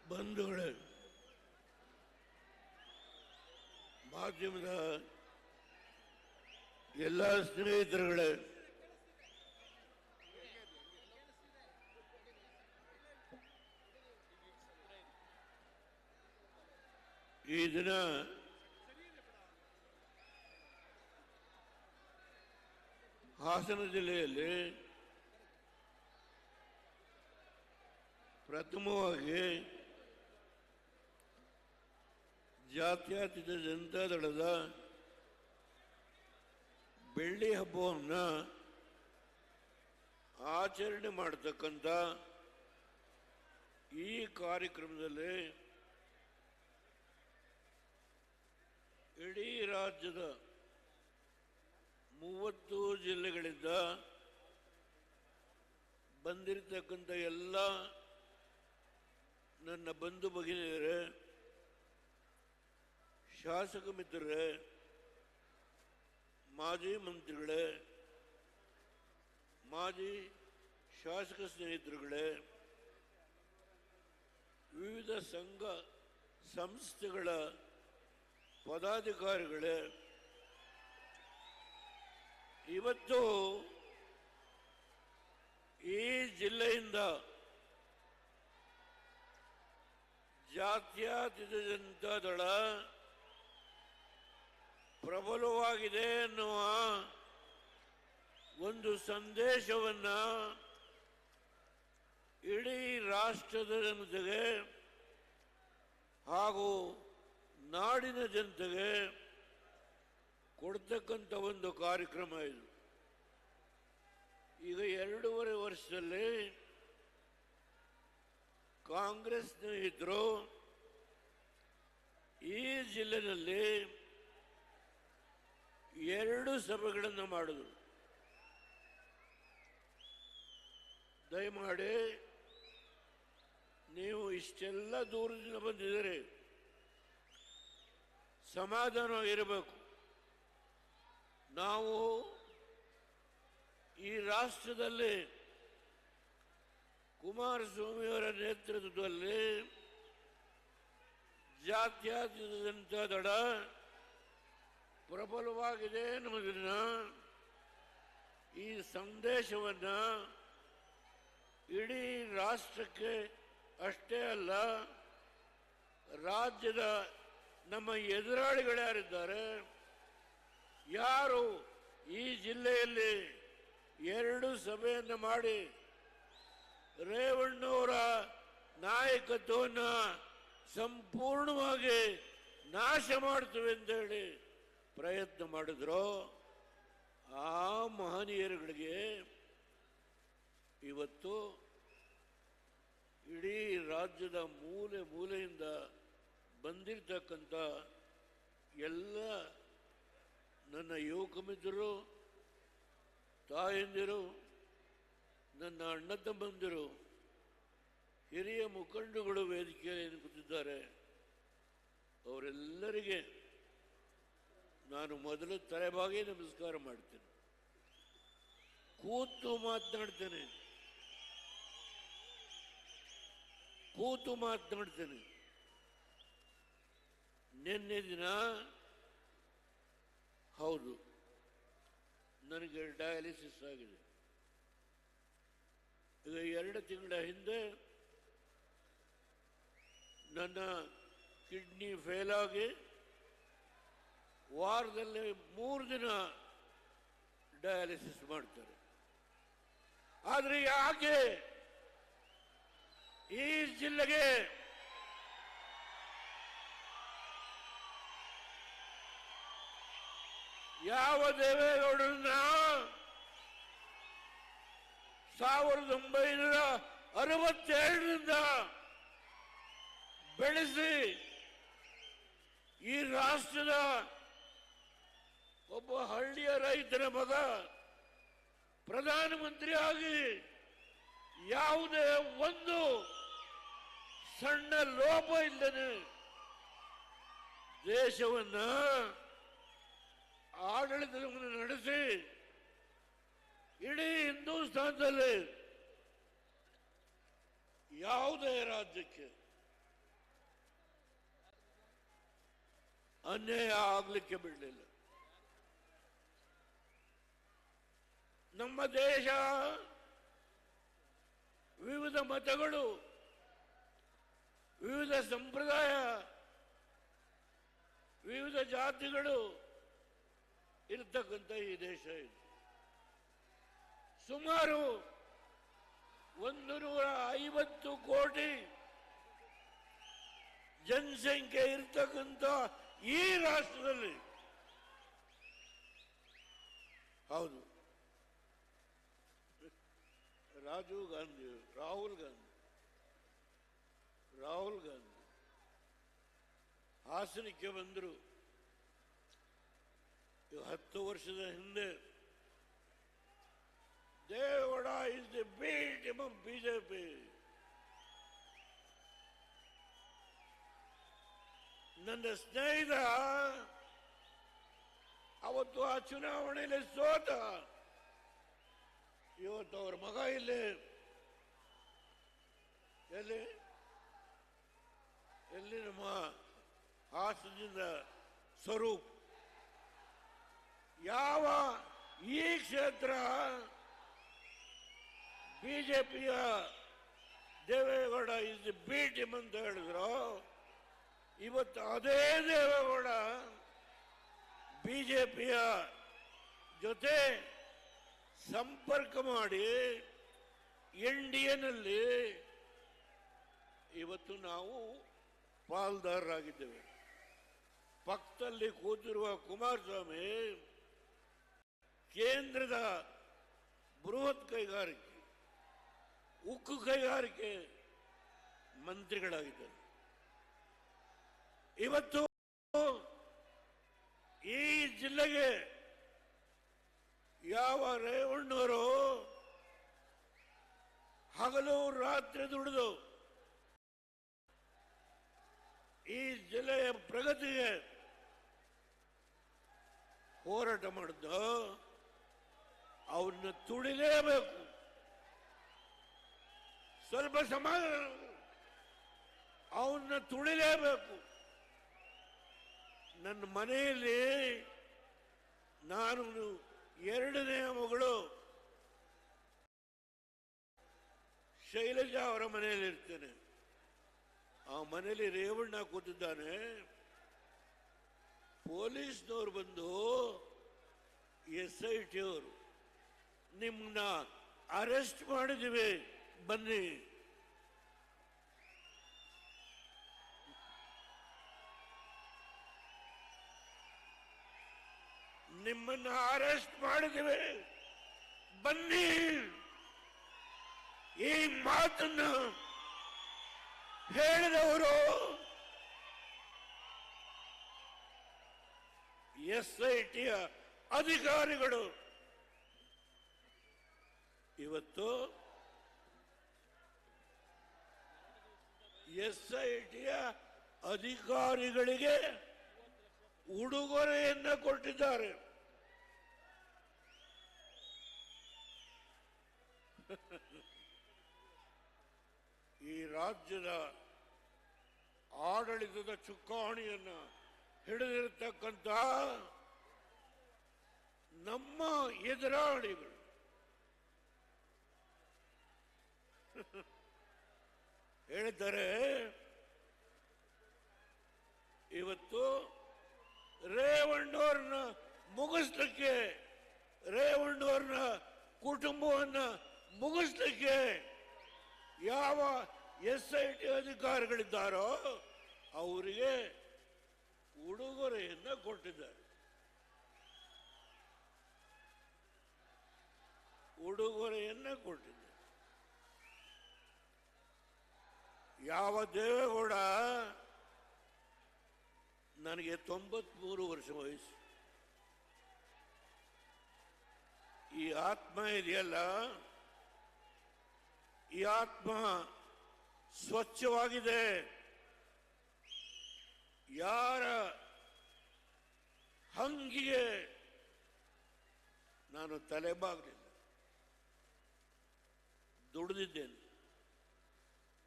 ಬಂಧುಗಳೇ, ಮಾಧ್ಯಮದ ಎಲ್ಲ ಸ್ನೇಹಿತರುಗಳೇ, ಈ ದಿನ ಹಾಸನ ಜಿಲ್ಲೆಯಲ್ಲಿ ಪ್ರಥಮವಾಗಿ ಜಾತ್ಯತೀತ ಜನತಾದಳದ ಬೆಳ್ಳಿ ಹಬ್ಬವನ್ನು ಆಚರಣೆ ಮಾಡತಕ್ಕಂಥ ಈ ಕಾರ್ಯಕ್ರಮದಲ್ಲಿ ಇಡೀ ರಾಜ್ಯದ 30 ಜಿಲ್ಲೆಗಳಿಂದ ಬಂದಿರತಕ್ಕಂಥ ಎಲ್ಲ ನನ್ನ ಬಂಧು ಭಗಿನಿಯರೇ, ಶಾಸಕ ಮಿತ್ರರೇ, ಮಾಜಿ ಮಂತ್ರಿಗಳೇ, ಮಾಜಿ ಶಾಸಕ ಸ್ನೇಹಿತರುಗಳೇ, ವಿವಿಧ ಸಂಘ ಸಂಸ್ಥೆಗಳ ಪದಾಧಿಕಾರಿಗಳೇ, ಇವತ್ತು ಈ ಜಿಲ್ಲೆಯಿಂದ ಜಾತ್ಯತೀತ ಜನತಾದಳ ಪ್ರಬಲವಾಗಿದೆ ಎನ್ನುವ ಒಂದು ಸಂದೇಶವನ್ನು ಇಡೀ ರಾಷ್ಟ್ರದ ಜನತೆಗೆ ಹಾಗೂ ನಾಡಿನ ಜನತೆಗೆ ಕೊಡ್ತಕ್ಕಂಥ ಒಂದು ಕಾರ್ಯಕ್ರಮ ಇದು. ಈಗ 2.5 ವರ್ಷದಲ್ಲಿ ಕಾಂಗ್ರೆಸ್ ಸ್ನೇಹಿತರು ಈ ಜಿಲ್ಲೆಯಲ್ಲಿ 2 ಸಭೆಗಳನ್ನು ಮಾಡಿದರು. ದಯಮಾಡಿ ನೀವು ಇಷ್ಟೆಲ್ಲ ದೂರದಿಂದ ಬಂದಿದ್ದೀರಿ, ಸಮಾಧಾನವಾಗಿರಬೇಕು. ನಾವು ಈ ರಾಷ್ಟ್ರದಲ್ಲಿ ಕುಮಾರಸ್ವಾಮಿಯವರ ನೇತೃತ್ವದಲ್ಲಿ ಜಾತ್ಯತೀತ ಜನತಾದಳ ಪ್ರಬಲವಾಗಿದೆ ಎನ್ನುವುದನ್ನು, ಈ ಸಂದೇಶವನ್ನು ಇಡೀ ರಾಷ್ಟ್ರಕ್ಕೆ ಅಷ್ಟೇ ಅಲ್ಲ, ರಾಜ್ಯದ ನಮ್ಮ ಎದುರಾಳಿಗಳ್ಯಾರಿದ್ದಾರೆ, ಯಾರು ಈ ಜಿಲ್ಲೆಯಲ್ಲಿ 2 ಸಭೆಯನ್ನು ಮಾಡಿ ರೇವಣ್ಣವರ ನಾಯಕತ್ವವನ್ನು ಸಂಪೂರ್ಣವಾಗಿ ನಾಶ ಮಾಡ್ತೇವೆ ಅಂತೇಳಿ ಪ್ರಯತ್ನ ಮಾಡಿದ್ರು, ಆ ಮಹನೀಯರುಗಳಿಗೆ ಇವತ್ತು ಇಡೀ ರಾಜ್ಯದ ಮೂಲೆ ಮೂಲೆಯಿಂದ ಬಂದಿರತಕ್ಕಂಥ ಎಲ್ಲ ನನ್ನ ಯುವಕ ಮಿತ್ರರು, ತಾಯಂದಿರು, ನನ್ನ ಅಣ್ಣ ತಮ್ಮಂದಿರು, ಹಿರಿಯ ಮುಖಂಡಗಳು ವೇದಿಕೆಯಲ್ಲಿ ಕೂತಿದ್ದಾರೆ. ಅವರೆಲ್ಲರಿಗೆ ನಾನು ಮೊದಲು ತಲೆಬಾಗಿ ನಮಸ್ಕಾರ ಮಾಡ್ತೇನೆ. ಕೂತು ಮಾತನಾಡ್ತೇನೆ. ನಿನ್ನೆ ದಿನ ಹೌದು, ನನಗೆ ಡಯಾಲಿಸಿಸ್ ಆಗಿದೆ. ಈಗ 2 ತಿಂಗಳ ಹಿಂದೆ ನನ್ನ ಕಿಡ್ನಿ ಫೇಲ್ ಆಗಿ ವಾರದಲ್ಲಿ 3 ದಿನ ಡಯಾಲಿಸಿಸ್ ಮಾಡ್ತಾರೆ. ಆದರೆ ಯಾಕೆ ಈ ಜಿಲ್ಲೆಗೆ ಯಾವ ದೇವೇಗೌಡರನ್ನ 1962ರಿಂದ ಬೆಳೆಸಿ ಈ ರಾಷ್ಟ್ರದ ಒಬ್ಬ ಹಳ್ಳಿಯ ರೈತನ ಮಗ ಪ್ರಧಾನಮಂತ್ರಿಯಾಗಿ ಯಾವುದೇ ಒಂದು ಸಣ್ಣ ಲೋಪ ಇಲ್ಲದೆ ದೇಶವನ್ನ ಆಡಳಿತವನ್ನು ನಡೆಸಿ ಇಡೀ ಹಿಂದೂಸ್ತಾನದಲ್ಲಿ ಯಾವುದೇ ರಾಜ್ಯಕ್ಕೆ ಅನ್ಯಾಯ ಆಗಲಿಕ್ಕೆ ಬಿಡಲಿಲ್ಲ. ನಮ್ಮ ದೇಶ ವಿವಿಧ ಮತಗಳು, ವಿವಿಧ ಸಂಪ್ರದಾಯ, ವಿವಿಧ ಜಾತಿಗಳು ಇರತಕ್ಕಂಥ ಈ ದೇಶ ಇದು. ಸುಮಾರು 150 ಕೋಟಿ ಜನಸಂಖ್ಯೆ ಇರತಕ್ಕಂಥ ಈ ರಾಷ್ಟ್ರದಲ್ಲಿ, ಹೌದು, ರಾಹುಲ್ ಗಾಂಧಿ ಹಾಸನಕ್ಕೆ ಬಂದರು. 10 ವರ್ಷದ ಹಿಂದೆ Deve Gowda is the beat among BJP. ನನ್ನ ಸ್ನೇಹಿತ ಅವತ್ತು ಆ ಚುನಾವಣೆಯಲ್ಲಿ ಸೋತ. ಇವತ್ತು ಅವರ ಮಗ ಇಲ್ಲಿ ಎಲ್ಲಿ ನಮ್ಮ ಹಾಸನದಿಂದ ಸ್ವರೂಪ್. ಯಾವ ಈ ಕ್ಷೇತ್ರ ಬಿಜೆಪಿಯ ದೇವೇಗೌಡ ಇಸ್ ದಿ ಬೀಟ್ ಅಂತ ಹೇಳಿದ್ರು, ಇವತ್ತು ಅದೇ ದೇವೇಗೌಡ ಬಿಜೆಪಿಯ ಜೊತೆ ಸಂಪರ್ಕ ಮಾಡಿ ಎನ್ಡಿಎನಲ್ಲಿ ಇವತ್ತು ನಾವು ಪಾಲ್ದಾರರಾಗಿದ್ದೇವೆ. ಪಕ್ಕದಲ್ಲಿ ಕೂತಿರುವ ಕುಮಾರಸ್ವಾಮಿ ಕೇಂದ್ರದ ಬೃಹತ್ ಕೈಗಾರಿಕೆ, ಉಕ್ಕು ಕೈಗಾರಿಕೆ ಮಂತ್ರಿಗಳಾಗಿದ್ದಾರೆ. ಇವತ್ತು ಈ ಜಿಲ್ಲೆಗೆ ಯಾವ ರೇವಣ್ಣವರು ಹಗಲು ರಾತ್ರಿ ದುಡಿದು ಈ ಜಿಲ್ಲೆಯ ಪ್ರಗತಿಗೆ ಹೋರಾಟ ಮಾಡಿದ್ದು, ಅವನ್ನ ತುಳಿಲೇಬೇಕು. ಸ್ವಲ್ಪ ಸಮಾಧಾನ, ಅವನ್ನ ತುಳಿಲೇಬೇಕು. ನನ್ನ ಮನೆಯಲ್ಲಿ ನಾನು 2ನೇ ಮಗಳು ಶೈಲಜಾ ಅವರ ಮನೆಯಲ್ಲಿ ಇರ್ತೇನೆ. ಆ ಮನೆಯಲ್ಲಿ ರೇವಣ್ಣ ಕೂತಿದ್ದಾನೆ. ಪೊಲೀಸ್ನವ್ರು ಬಂದು SIT ಅವರು ನಿಮ್ಮನ್ನ ಅರೆಸ್ಟ್ ಮಾಡಿದ್ದೀವಿ ಬನ್ನಿ. ನಿಮ್ಮನ್ನ ಅರೆಸ್ಟ್ ಮಾಡಿದ್ದೀವಿ ಬನ್ನಿ. ಈ ಮಾತನ್ನ ಹೇಳಿದವರು SITಯ ಅಧಿಕಾರಿಗಳು. ಇವತ್ತು SITಯ ಅಧಿಕಾರಿಗಳಿಗೆ ಉಡುಗೊರೆಯನ್ನ ಕೊಟ್ಟಿದ್ದಾರೆ. ಈ ರಾಜ್ಯದ ಆಡಳಿತದ ಚುಕ್ಕಾಣಿಯನ್ನ ಹಿಡಿದಿರತಕ್ಕಂಥ ನಮ್ಮ ಎದುರಾಳಿಗಳು ಹೇಳ್ತಾರೆ, ಇವತ್ತು ರೇವಣ್ಣವ್ರನ್ನ ಮುಗಿಸ್ಲಿಕ್ಕೆ, ರೇವಣ್ಣವ್ರನ್ನ ಕುಟುಂಬವನ್ನ ಮುಗಿಸ್ಲಿಕ್ಕೆ ಯಾವ SIT ಅಧಿಕಾರಿಗಳಿದ್ದಾರೋ ಅವರಿಗೆ ಉಡುಗೊರೆಯನ್ನ ಕೊಟ್ಟಿದ್ದಾರೆ. ಯಾವ ದೇವೇಗೌಡ ನನಗೆ 93 ವರ್ಷ ವಯಸ್ಸು. ಈ ಆತ್ಮ ಇದೆಯಲ್ಲ, ಈ ಆತ್ಮ ಸ್ವಚ್ಛವಾಗಿದೆ. ಯಾರ ಹಂಗಿಗೆ ನಾನು ತಲೆಬಾಗಲಿಲ್ಲ. ದುಡಿದಿದ್ದೇನೆ,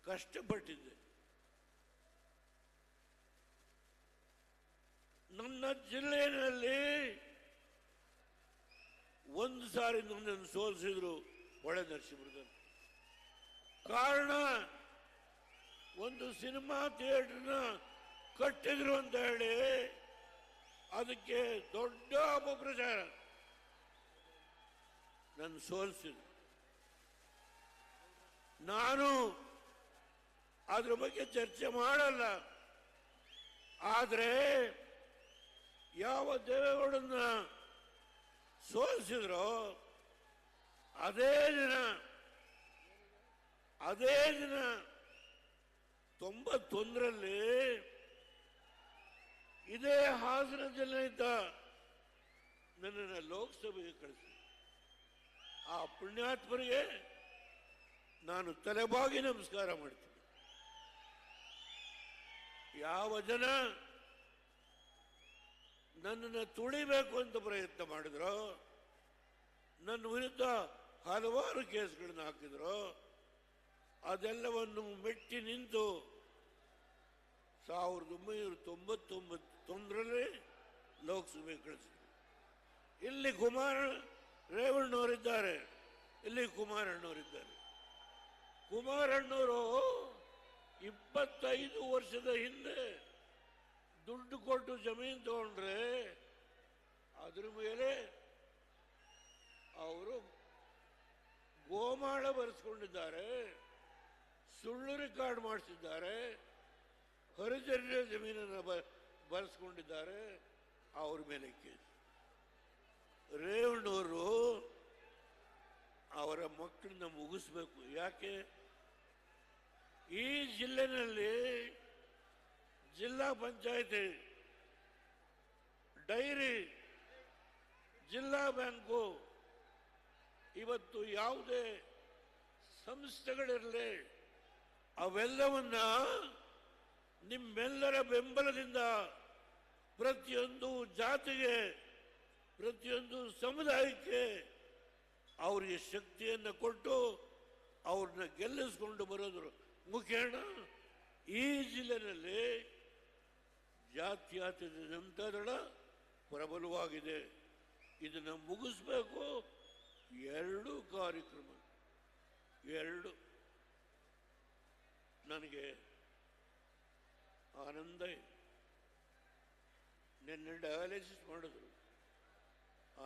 ಕಷ್ಟಪಟ್ಟಿದ್ದೆ. ನನ್ನ ಜಿಲ್ಲೆಯಲ್ಲಿ ಒಂದು ಸಾರಿ ನನ್ನನ್ನು ಸೋಲಿಸಿದ್ರು ಹೊಳೆ ನರಸೀಪುರದಲ್ಲಿ. ಕಾರಣ ಒಂದು ಸಿನಿಮಾ ಥಿಯೇಟರ್ನ ಕಟ್ಟಿದ್ರು ಅಂತ ಹೇಳಿ ಅದಕ್ಕೆ ದೊಡ್ಡ ಅಪಪ್ರಚಾರ ನನ್ನ ಸೋಲಿಸಿದ್ರು. ನಾನು ಅದ್ರ ಬಗ್ಗೆ ಚರ್ಚೆ ಮಾಡಲ್ಲ. ಆದರೆ ಯಾವ ದೇವೇಗೌಡನ್ನ ಸೋಲಿಸಿದ್ರೋ ಅದೇ ದಿನ 91ರಲ್ಲಿ ಇದೇ ಹಾಸನ ಜಿಲ್ಲೆಯಿಂದ ನನ್ನನ್ನು ಲೋಕಸಭೆಗೆ ಕಳಿಸಿ. ಆ ಪುಣ್ಯಾತ್ಮರಿಗೆ ನಾನು ತಲೆಬಾಗಿ ನಮಸ್ಕಾರ ಮಾಡ್ತೀನಿ. ಯಾವ ಜನ ನನ್ನನ್ನು ತುಳಿಬೇಕು ಅಂತ ಪ್ರಯತ್ನ ಮಾಡಿದ್ರು, ನನ್ನ ವಿರುದ್ಧ ಹಲವಾರು ಕೇಸ್ಗಳನ್ನು ಹಾಕಿದ್ರು, ಅದೆಲ್ಲವನ್ನು ಮೆಟ್ಟಿ ನಿಂತು 1999ರಲ್ಲಿ ಲೋಕಸಭೆಗೆ ಕಳಿಸಿದ್ರು. ಇಲ್ಲಿ ರೇವಣ್ಣವರಿದ್ದಾರೆ, ಇಲ್ಲಿ ಕುಮಾರಣ್ಣವರಿದ್ದಾರೆ. ಕುಮಾರಣ್ಣವರು 25 ವರ್ಷದ ಹಿಂದೆ ದುಡ್ಡು ಕೊಟ್ಟು ಜಮೀನು ತಗೊಂಡ್ರೆ ಅದ್ರ ಮೇಲೆ ಅವರು ಗೋಮಾಳ ಬರೆಸ್ಕೊಂಡಿದ್ದಾರೆ, ಸುಳ್ಳು ರೆಕಾರ್ಡ್ ಮಾಡಿಸಿದ್ದಾರೆ, ಹರಿಜನ ಜಮೀನನ್ನು ಬರೆಸ್ಕೊಂಡಿದ್ದಾರೆ. ಅವ್ರ ಮೇಲೆ ಕೇಸ್. ರೇವಣ್ಣವರು ಅವರ ಮಕ್ಕಳನ್ನ ಮುಗಿಸ್ಬೇಕು. ಯಾಕೆ ಈ ಜಿಲ್ಲೆನಲ್ಲಿ ಜಿಲ್ಲಾ ಪಂಚಾಯತಿ, ಡೈರಿ, ಜಿಲ್ಲಾ ಬ್ಯಾಂಕು, ಇವತ್ತು ಯಾವುದೇ ಸಂಸ್ಥೆಗಳಿರಲಿ ಅವೆಲ್ಲವನ್ನ ನಿಮ್ಮೆಲ್ಲರ ಬೆಂಬಲದಿಂದ ಪ್ರತಿಯೊಂದು ಜಾತಿಗೆ, ಪ್ರತಿಯೊಂದು ಸಮುದಾಯಕ್ಕೆ ಅವರಿಗೆ ಶಕ್ತಿಯನ್ನು ಕೊಟ್ಟು ಅವ್ರನ್ನ ಗೆಲ್ಲಿಸ್ಕೊಂಡು ಬರೋದ್ರ ಮುಖೇನ ಈ ಜಿಲ್ಲೆಯಲ್ಲಿ ಜಾತ್ಯತೀತ ಜನತಾದಳ ಪ್ರಬಲವಾಗಿದೆ. ಇದನ್ನು ಮುಗಿಸ್ಬೇಕು. 2 ಕಾರ್ಯಕ್ರಮ, 2 ನನಗೆ ಆನಂದ ಇದೆ. ನಿನ್ನೆ ಡಯಾಲಿಸಿಸ್ ಮಾಡಿದ್ರು,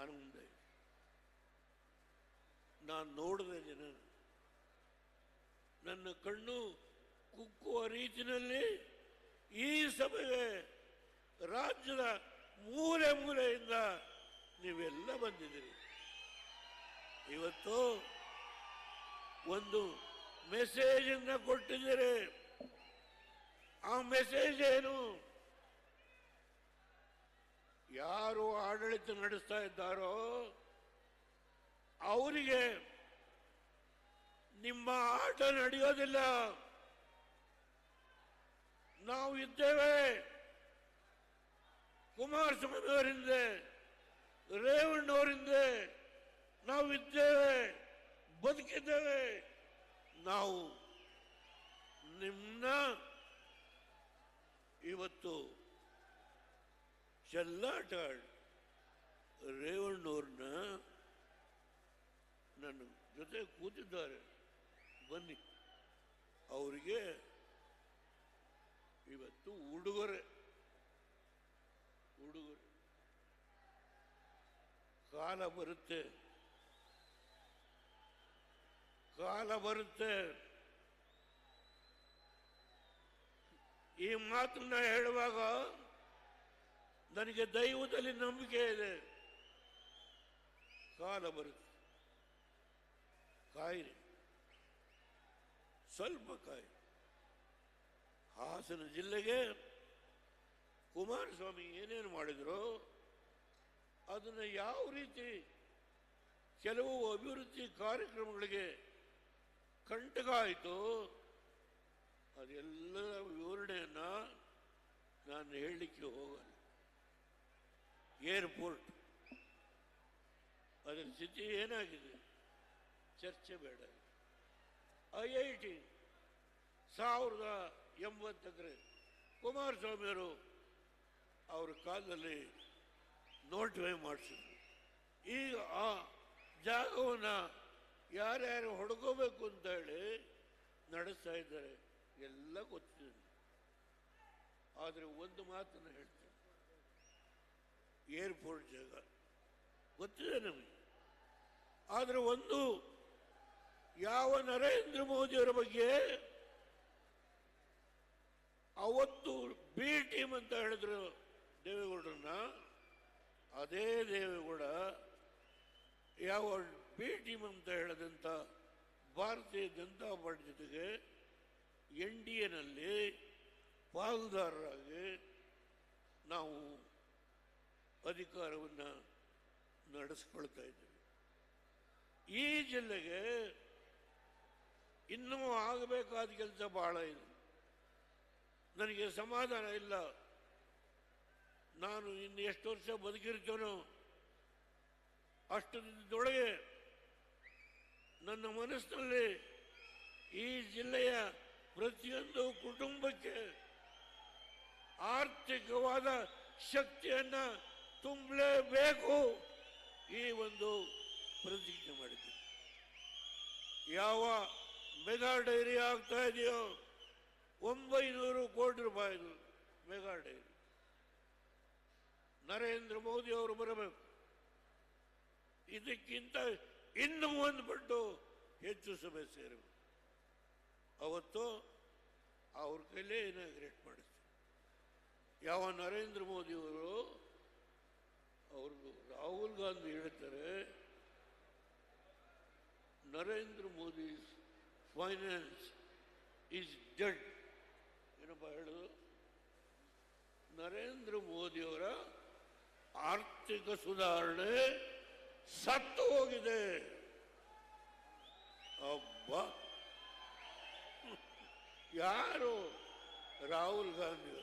ಆನಂದ ಇದೆ. ನಾನು ನೋಡಿದೆ ಜನ, ನನ್ನ ಕಣ್ಣು ಕುಕ್ಕುವ ರೀತಿಯಲ್ಲಿ ಈ ಸಭೆಗೆ ರಾಜ್ಯದ ಮೂಲೆ ಮೂಲೆಯಿಂದ ನೀವೆಲ್ಲ ಬಂದಿದ್ದೀರಿ. ಇವತ್ತು ಒಂದು ಮೆಸೇಜ್ ಅನ್ನು ಕೊಟ್ಟಿದ್ದೀರಿ. ಆ ಮೆಸೇಜ್ ಏನು? ಯಾರು ಆಡಳಿತ ನಡೆಸ್ತಾ ಇದ್ದಾರೋ ಅವರಿಗೆ ನಿಮ್ಮ ಆಟ ನಡೆಯೋದಿಲ್ಲ. ನಾವು ಇದ್ದೇವೆ, ಕುಮಾರಸ್ವಾಮಿ ಅವರಿಂದ, ರೇವಣ್ಣವರಿಂದ ನಾವು ಇದ್ದೇವೆ, ಬದುಕಿದ್ದೇವೆ. ನಾವು ನಿಮ್ಮನ್ನ ಇವತ್ತು ಚೆಲ್ಲಾಟ ಆಡಿ ರೇವಣ್ಣವ್ರನ್ನ ನನ್ನ ಜೊತೆ ಕೂತಿದ್ದಾರೆ, ಬನ್ನಿ, ಅವರಿಗೆ ಇವತ್ತು ಉಡುಗೊರೆ ಕಾಲ ಬರುತ್ತೆ. ಈ ಮಾತನ್ನ ಹೇಳುವಾಗ ನನಗೆ ದೈವದಲ್ಲಿ ನಂಬಿಕೆ ಇದೆ. ಕಾಲ ಬರುತ್ತೆ, ಕಾಯಿರಿ, ಸ್ವಲ್ಪ ಕಾಯಿ. ಹಾಸನ ಜಿಲ್ಲೆಗೆ ಕುಮಾರಸ್ವಾಮಿ ಏನೇನು ಮಾಡಿದ್ರು, ಅದನ್ನು ಯಾವ ರೀತಿ ಕೆಲವು ಅಭಿವೃದ್ಧಿ ಕಾರ್ಯಕ್ರಮಗಳಿಗೆ ಕಂಟಕ ಆಯಿತು, ಅದೆಲ್ಲರ ವಿವರಣೆಯನ್ನು ನಾನು ಹೇಳಲಿಕ್ಕೆ ಹೋಗಲ್ಲ. ಏರ್ಪೋರ್ಟ್ ಅದರ ಸ್ಥಿತಿ ಏನಾಗಿದೆ ಚರ್ಚೆ ಬೇಡ. IIT 1080 ಎಕರೆ ಕುಮಾರಸ್ವಾಮಿಯವರು ಅವ್ರ ಕಾಲದಲ್ಲಿ ನೋಟಿಫೈ ಮಾಡಿಸಿದ್ರು. ಈಗ ಆ ಜಾಗವನ್ನು ಯಾರ್ಯಾರು ಹೊಡ್ಕೋಬೇಕು ಅಂತ ಹೇಳಿ ನಡೆಸ್ತಾ ಇದ್ದಾರೆ, ಎಲ್ಲ ಗೊತ್ತಿದೆ. ಆದರೆ ಒಂದು ಮಾತನ್ನು ಹೇಳ್ತೀನಿ, ಏರ್ಪೋರ್ಟ್ ಜಾಗ ಗೊತ್ತಿದೆ ನಮಗೆ. ಆದರೆ ಒಂದು, ಯಾವ ನರೇಂದ್ರ ಮೋದಿಯವರ ಬಗ್ಗೆ ಅವತ್ತು ಬಿ ಟೀಮ್ ಅಂತ ಹೇಳಿದ್ರು ದೇವೇಗೌಡರನ್ನ, ಅದೇ ದೇವೇಗೌಡ ಯಾವ ಬಿ ಟೀಮ್ ಅಂತ ಹೇಳದಂತ ಭಾರತೀಯ ಜನತಾ ಪಾರ್ಟಿ ಜೊತೆಗೆ NDAನಲ್ಲಿ ಪಾಲುದಾರರಾಗಿ ನಾವು ಅಧಿಕಾರವನ್ನು ನಡೆಸ್ಕೊಳ್ತಾ ಇದ್ದೀವಿ. ಈ ಜಿಲ್ಲೆಗೆ ಇನ್ನೂ ಆಗಬೇಕಾದ ಕೆಲಸ ಬಹಳ ಇದೆ. ನನಗೆ ಸಮಾಧಾನ ಇಲ್ಲ. ನಾನು ಇನ್ನು ಎಷ್ಟು ವರ್ಷ ಬದುಕಿರ್ತೇನೋ ಅಷ್ಟು ದಿನದೊಳಗೆ ನನ್ನ ಮನಸ್ಸಿನಲ್ಲಿ ಈ ಜಿಲ್ಲೆಯ ಪ್ರತಿಯೊಂದು ಕುಟುಂಬಕ್ಕೆ ಆರ್ಥಿಕವಾದ ಶಕ್ತಿಯನ್ನು ತುಂಬಲೇಬೇಕು, ಈ ಒಂದು ಪ್ರತಿಜ್ಞೆ ಮಾಡಿದ್ದೀನಿ. ಯಾವ ಮೆಗಾ ಡೈರಿ ಆಗ್ತಾ ಇದೆಯೋ 900 ಕೋಟಿ ರೂಪಾಯಿದು ಮೆಗಾ ಡೈರಿ, ನರೇಂದ್ರ ಮೋದಿ ಅವರು ಬರಬೇಕು. ಇದಕ್ಕಿಂತ ಇನ್ನೂ ಒಂದು ಪಟ್ಟು ಹೆಚ್ಚು ಸಭೆ ಸೇರಬೇಕು. ಅವತ್ತು ಅವ್ರ ಕೈಲೇ ಇನಾಗ್ರೇಟ್ ಮಾಡಿಸ್ತಾರೆ. ಯಾವ ನರೇಂದ್ರ ಮೋದಿಯವರು ಅವ್ರಿಗೂ ರಾಹುಲ್ ಗಾಂಧಿ ಹೇಳ್ತಾರೆ, Narendra Modi finance is dead. ಏನಪ್ಪ ಹೇಳೋದು? ನರೇಂದ್ರ ಮೋದಿಯವರ ಆರ್ಥಿಕ ಸುಧಾರಣೆ ಸತ್ತು ಹೋಗಿದೆ. ಅಬ್ಬ, ಯಾರು? ರಾಹುಲ್ ಗಾಂಧಿ.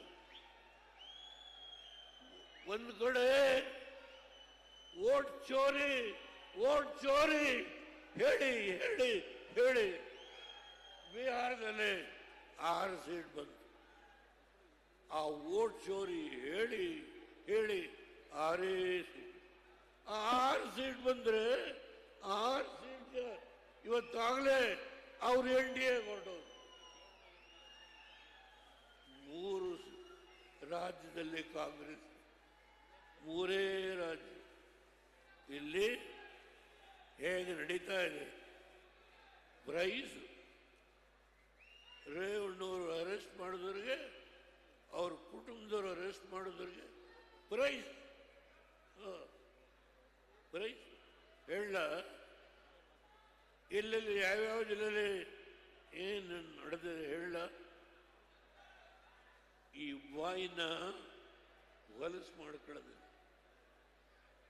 ಒಂದು ಕಡೆ ವೋಟ್ ಚೋರಿ ಹೇಳಿ ಹೇಳಿ ಹೇಳಿ ಬಿಹಾರದಲ್ಲಿ 6 ಸೀಟ್ ಬಂತು. ಆ ವೋಟ್ ಚೋರಿ ಹೇಳಿ ಹೇಳಿ 6 ಸೀಟ್. ಆ 6 ಸೀಟ್ ಬಂದ್ರೆ 6 ಸೀಟ್ಗೆ ಇವತ್ತಾಗಲೇ ಅವ್ರು NDA ಹೊರಟೋರು. 3 ರಾಜ್ಯದಲ್ಲಿ ಕಾಂಗ್ರೆಸ್, 3 ರಾಜ್ಯ. ಇಲ್ಲಿ ಹೇಗೆ ನಡೀತಾ ಇದೆ? ಪ್ರೈಸ್ ರೇವಣ್ಣವರು ಅರೆಸ್ಟ್ ಮಾಡಿದವ್ರಿಗೆ, ಅವ್ರ ಕುಟುಂಬದವರು ಅರೆಸ್ಟ್ ಮಾಡಿದವ್ರಿಗೆ ಪ್ರೈಸ್ ಹೇಳ. ಎಲ್ಲೆಲ್ಲಿ ಯಾವ್ಯಾವ ಜಿಲ್ಲೆಯಲ್ಲಿ ಏನು ನಡೆದಿದೆ ಹೇಳ. ಈ ವಾಯಿನ ಹೊಲಸು ಮಾಡ್ಕೊಳ್ಳೋದು.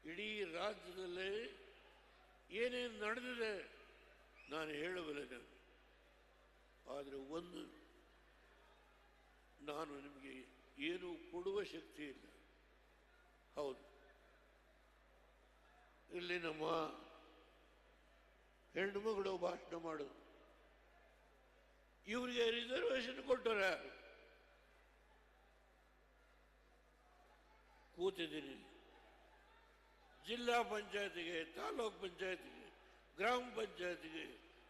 ಇಡೀ ರಾಜ್ಯದಲ್ಲಿ ಏನೇನು ನಡೆದಿದೆ ನಾನು ಹೇಳಬಲ್ಲೆ. ಆದರೆ ಒಂದು, ನಾನು ನಿಮಗೆ ಏನು ಕೊಡುವ ಶಕ್ತಿ ಇಲ್ಲ. ಹೌದು, ಇಲ್ಲಿ ನಮ್ಮ ಹೆಣ್ಣು ಮಗಳು ಭಾಷಣ ಮಾಡೋದು, ಇವರಿಗೆ ರಿಸರ್ವೇಶನ್ ಕೊಟ್ಟರೆ ಯಾರು? ಕೂತಿದ್ದೀನಿ. ಜಿಲ್ಲಾ ಪಂಚಾಯತಿಗೆ, ತಾಲೂಕ್ ಪಂಚಾಯತಿಗೆ, ಗ್ರಾಮ ಪಂಚಾಯತಿಗೆ,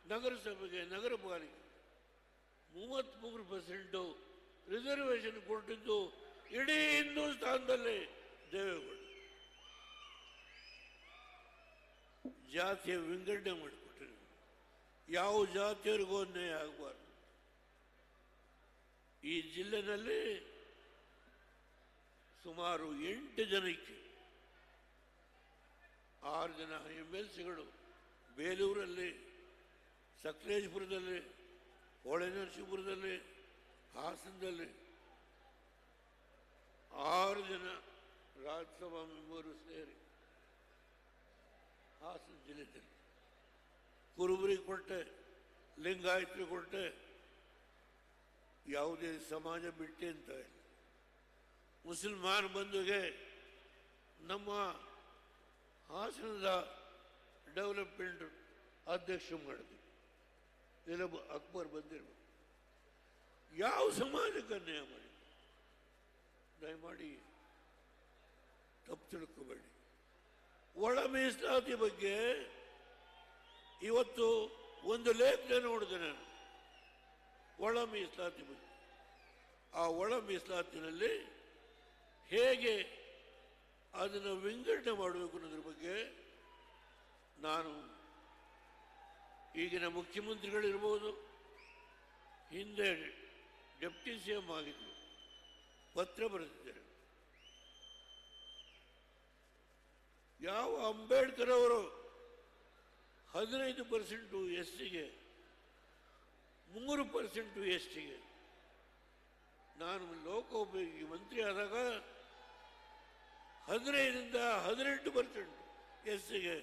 ನಗರಸಭೆಗೆ, ನಗರ ಪಾಲಿಕೆ 33% ರಿಸರ್ವೇಶನ್ ಕೊಟ್ಟಿದ್ದು ಇಡೀ ಹಿಂದೂಸ್ತಾನದಲ್ಲಿ ದೇವೇಗೌಡ. ಜಾತಿಯ ವಿಂಗಡಣೆ ಮಾಡಿಕೊಟ್ರಿ. ಯಾವ ಜಾತಿಯವರಿಗೂ ಅನ್ಯಾಯ ಆಗಬಾರ್ದು. ಈ ಜಿಲ್ಲೆನಲ್ಲಿ ಸುಮಾರು 8 ಜನಕ್ಕೆ 6 ಜನ MLCಗಳು ಬೇಲೂರಲ್ಲಿ, ಸಕಲೇಶಪುರದಲ್ಲಿ, ಹೊಳೆನರಸೀಪುರದಲ್ಲಿ, ಹಾಸನದಲ್ಲಿ 6 ಜನ ರಾಜ್ಯಸಭಾ ಮೆಂಬರು ಸೇರಿ ಹಾಸನ ಜಿಲ್ಲೆಯಲ್ಲಿ. ಕುರುಬರಿಗೆ ಕೊಟ್ಟೆ, ಲಿಂಗಾಯತರಿಗೆ ಕೊಟ್ಟೆ, ಯಾವುದೇ ಸಮಾಜ ಬಿಟ್ಟೆ ಅಂತ ಇಲ್ಲ. ಮುಸಲ್ಮಾನ್ ಬಂಧುಗೆ ನಮ್ಮ ಹಾಸನದ ಡೆವಲಪ್ಮೆಂಟ್ ಅಧ್ಯಕ್ಷ ಮಾಡಿದ್ವಿ. ಇಲ್ಲ ಅಕ್ಬರ್ ಬಂದಿರ್ಬೇಕು. ಯಾವ ಸಮಾಜಕ್ಕೆ ಅನ್ಯಾಯ ಮಾಡಿ? ದಯಮಾಡಿ ತಪ್ಪು ತಿಳ್ಕೋಬೇಡಿ. ಒಳ ಮೀಸಲಾತಿ ಬಗ್ಗೆ ಇವತ್ತು ಒಂದು ಲೇಖನ ನೋಡಿದೆ ನಾನು. ಒಳ ಮೀಸಲಾತಿ ಬಗ್ಗೆ, ಆ ಒಳ ಮೀಸಲಾತಿನಲ್ಲಿ ಹೇಗೆ ಅದನ್ನು ವಿಂಗಡಣೆ ಮಾಡಬೇಕು ಅನ್ನೋದ್ರ ಬಗ್ಗೆ ನಾನು ಈಗಿನ ಮುಖ್ಯಮಂತ್ರಿಗಳಿರ್ಬೋದು, ಹಿಂದೆ ಡೆಪ್ಟಿ CM ಆಗಿದ್ರು, ಪತ್ರ ಬರೆದಿದ್ದಾರೆ. ಯಾವ ಅಂಬೇಡ್ಕರ್ ಅವರು 15% SCಗೆ, 3% STಗೆ, ನಾನು ಲೋಕೋಪಯೋಗಿ ಮಂತ್ರಿ ಆದಾಗ 15ರಿಂದ 18% SCಗೆ,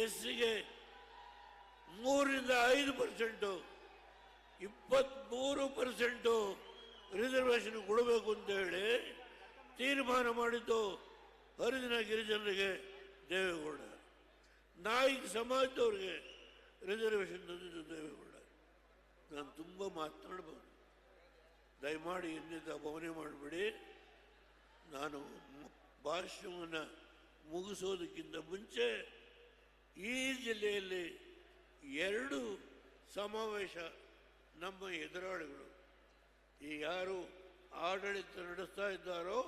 SCಗೆ 3ರಿಂದ 5%, 23% ರಿಸರ್ವೇಷನ್ ಕೊಡಬೇಕು ಅಂತ ಹೇಳಿ ತೀರ್ಮಾನ ಮಾಡಿದ್ದು ಹರಿಜನ ಗಿರಿಜನರಿಗೆ ದೇವೇಗೌಡ. ನಾಯಿಕ ಸಮಾಜದವ್ರಿಗೆ ರಿಸರ್ವೇಷನ್ ತಂದಿದ್ದು ದೇವೇಗೌಡ. ನಾನು ತುಂಬ ಮಾತನಾಡ್ಬೋದು, ದಯಮಾಡಿ ಇನ್ನಿಂದ ಅಪಮಾನ ಮಾಡಬೇಡಿ. ನಾನು ಭಾಷಣವನ್ನು ಮುಗಿಸೋದಕ್ಕಿಂತ ಮುಂಚೆ ಈ ಜಿಲ್ಲೆಯಲ್ಲಿ 2 ಸಮಾವೇಶ ನಮ್ಮ ಎದುರಾಳಿಗಳು, ಈ ಯಾರು ಆಡಳಿತ ನಡೆಸ್ತಾ ಇದ್ದಾರೋ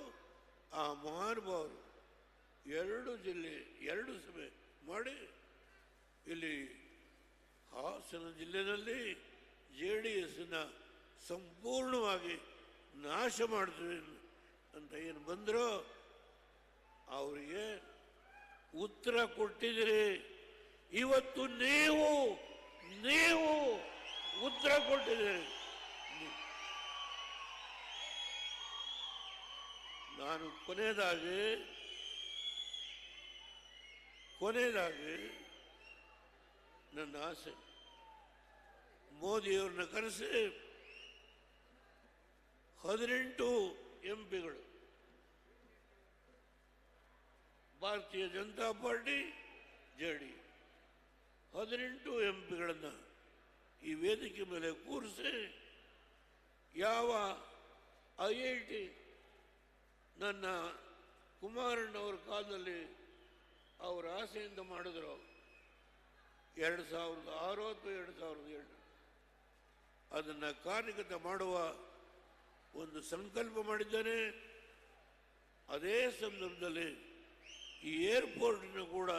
ಆ ಮಹಾನುಭಾವರು 2 ಜಿಲ್ಲೆ 2 ಸಭೆ ಮಾಡಿ ಇಲ್ಲಿ ಹಾಸನ ಜಿಲ್ಲೆಯಲ್ಲಿ JDSನ ಸಂಪೂರ್ಣವಾಗಿ ನಾಶ ಮಾಡ್ತೀವಿ ಅಂತ ಏನು ಬಂದರೋ ಅವರಿಗೆ ಉತ್ತರ ಕೊಟ್ಟಿದ್ದೀರಿ. ಇವತ್ತು ನೀವು ಉತ್ತರ ಕೊಟ್ಟಿದ್ದೀರಿ. ನಾನು ಕೊನೆಯದಾಗಿ ನನ್ನ ಆಸೆ, ಮೋದಿಯವ್ರನ್ನ ಕರೆಸಿ 18 MP ಗಳು ಭಾರತೀಯ ಜನತಾ ಪಾರ್ಟಿ JDS 18 MP ಗಳನ್ನು ಈ ವೇದಿಕೆ ಮೇಲೆ ಕೂರಿಸಿ, ಯಾವ IIT ನನ್ನ ಕುಮಾರಣ್ಣವರ ಕಾಲದಲ್ಲಿ ಅವರ ಆಸೆಯಿಂದ ಮಾಡಿದ್ರು 2006 ಅಥವಾ 2007, ಅದನ್ನು ಕಾರ್ಯಗತ ಮಾಡುವ ಒಂದು ಸಂಕಲ್ಪ ಮಾಡಿದ್ದಾನೆ. ಅದೇ ಸಂದರ್ಭದಲ್ಲಿ ಈ ಏರ್ಪೋರ್ಟನ್ನು ಕೂಡ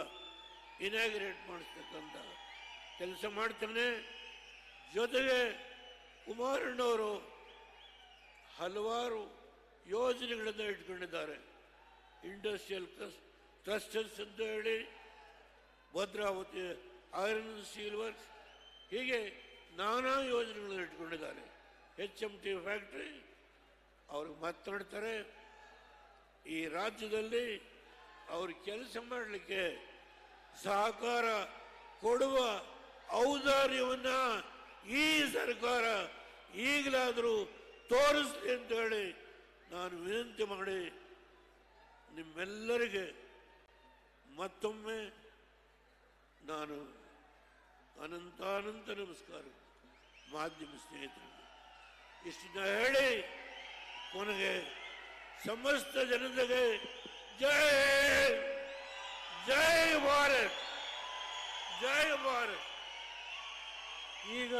ಇನಾಗ್ರೇಟ್ ಮಾಡಿಸ್ತಕ್ಕಂಥ ಕೆಲಸ ಮಾಡ್ತಾನೆ. ಜೊತೆಗೆ ಕುಮಾರಣ್ಣವರು ಹಲವಾರು ಯೋಜನೆಗಳನ್ನು ಇಟ್ಕೊಂಡಿದ್ದಾರೆ. ಇಂಡಸ್ಟ್ರಿಯಲ್ ಕ್ಲಸ್ಟರ್ಸ್ ಅಂತ ಹೇಳಿ, ಭದ್ರಾವತಿ ಐರನ್ ಸ್ಟೀಲ್ ವರ್ಕ್ಸ್, ಹೀಗೆ ನಾನಾ ಯೋಜನೆಗಳನ್ನು ಇಟ್ಕೊಂಡಿದ್ದಾರೆ. HMT ಫ್ಯಾಕ್ಟ್ರಿ ಅವ್ರಿಗೆ ಮಾತನಾಡ್ತಾರೆ. ಈ ರಾಜ್ಯದಲ್ಲಿ ಅವರು ಕೆಲಸ ಮಾಡಲಿಕ್ಕೆ ಸಹಕಾರ ಕೊಡುವ ಔದಾರ್ಯವನ್ನು ಈ ಸರ್ಕಾರ ಈಗಲಾದರೂ ತೋರಿಸ್ಲಿ ಅಂತ ಹೇಳಿ ನಾನು ವಿನಂತಿ ಮಾಡಿ ನಿಮ್ಮೆಲ್ಲರಿಗೆ ಮತ್ತೊಮ್ಮೆ ನಾನು ಅನಂತಾನಂತ ನಮಸ್ಕಾರ ಮಾಧ್ಯಮ ಸ್ನೇಹಿತರಿಗೆ ಇಷ್ಟನ್ನ ಹೇಳಿ ಕೊನೆಗೆ ಸಮಸ್ತ ಜನತೆಗೆ ಜೈ ಜೈ ಭಾರತ್, ಜೈ ಭಾರತ್. ಈಗ